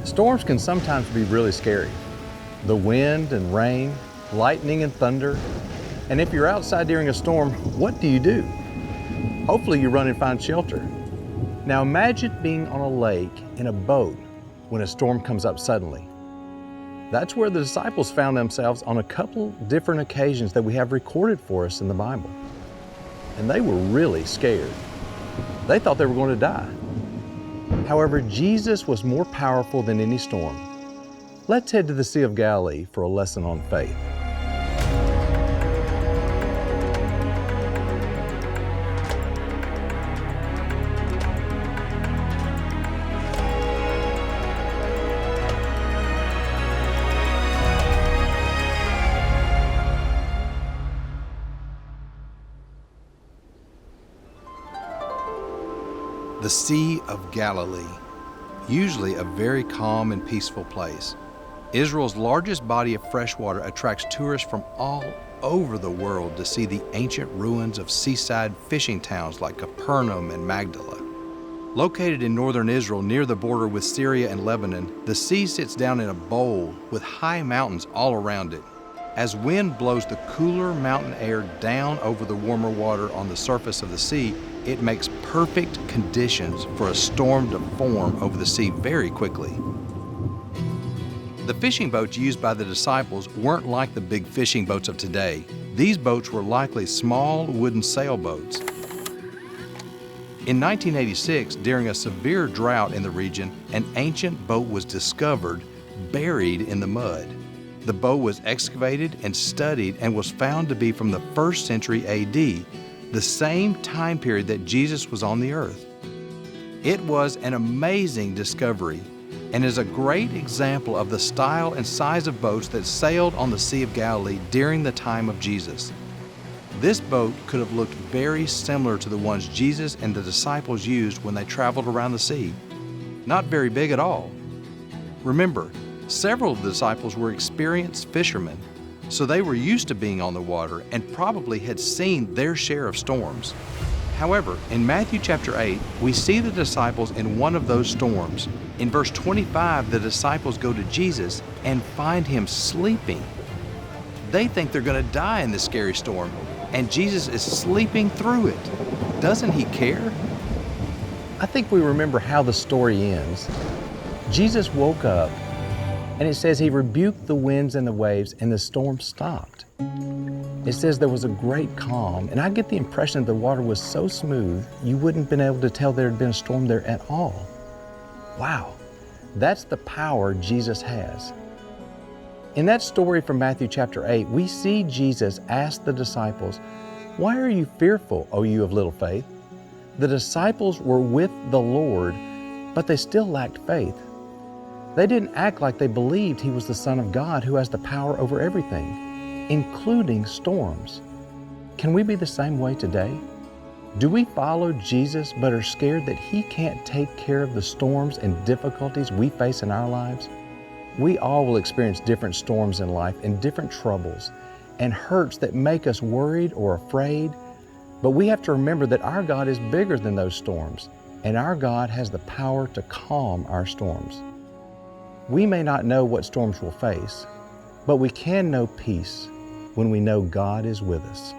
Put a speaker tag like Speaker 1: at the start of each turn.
Speaker 1: Storms can sometimes be really scary. The wind and rain, lightning and thunder. And if you're outside during a storm, what do? Hopefully you run and find shelter. Now imagine being on a lake in a boat when a storm comes up suddenly. That's where the disciples found themselves on a couple different occasions that we have recorded for us in the Bible. And they were really scared. They thought they were going to die. However, Jesus was more powerful than any storm. Let's head to the Sea of Galilee for a lesson on faith.
Speaker 2: The Sea of Galilee, usually a very calm and peaceful place. Israel's largest body of fresh water attracts tourists from all over the world to see the ancient ruins of seaside fishing towns like Capernaum and Magdala. Located in northern Israel near the border with Syria and Lebanon, the sea sits down in a bowl with high mountains all around it. As wind blows the cooler mountain air down over the warmer water on the surface of the sea, it makes perfect conditions for a storm to form over the sea very quickly. The fishing boats used by the disciples weren't like the big fishing boats of today. These boats were likely small wooden sailboats. In 1986, during a severe drought in the region, an ancient boat was discovered buried in the mud. The boat was excavated and studied and was found to be from the 1st century AD, the same time period that Jesus was on the earth. It was an amazing discovery and is a great example of the style and size of boats that sailed on the Sea of Galilee during the time of Jesus. This boat could have looked very similar to the ones Jesus and the disciples used when they traveled around the sea. Not very big at all. Remember, several of the disciples were experienced fishermen, so they were used to being on the water and probably had seen their share of storms. However, in Matthew chapter 8, we see the disciples in one of those storms. In verse 25, the disciples go to Jesus and find him sleeping. They think they're going to die in this scary storm, and Jesus is sleeping through it. Doesn't he care?
Speaker 1: I think we remember how the story ends. Jesus woke up, and it says he rebuked the winds and the waves, and the storm stopped. It says there was a great calm, and I get the impression that the water was so smooth, you wouldn't have been able to tell there had been a storm there at all. Wow, that's the power Jesus has. In that story from Matthew chapter 8, we see Jesus ask the disciples, "Why are you fearful, O you of little faith?" The disciples were with the Lord, but they still lacked faith. They didn't act like they believed he was the Son of God who has the power over everything, including storms. Can we be the same way today? Do we follow Jesus but are scared that he can't take care of the storms and difficulties we face in our lives? We all will experience different storms in life and different troubles and hurts that make us worried or afraid, but we have to remember that our God is bigger than those storms, and our God has the power to calm our storms. We may not know what storms we'll face, but we can know peace when we know God is with us.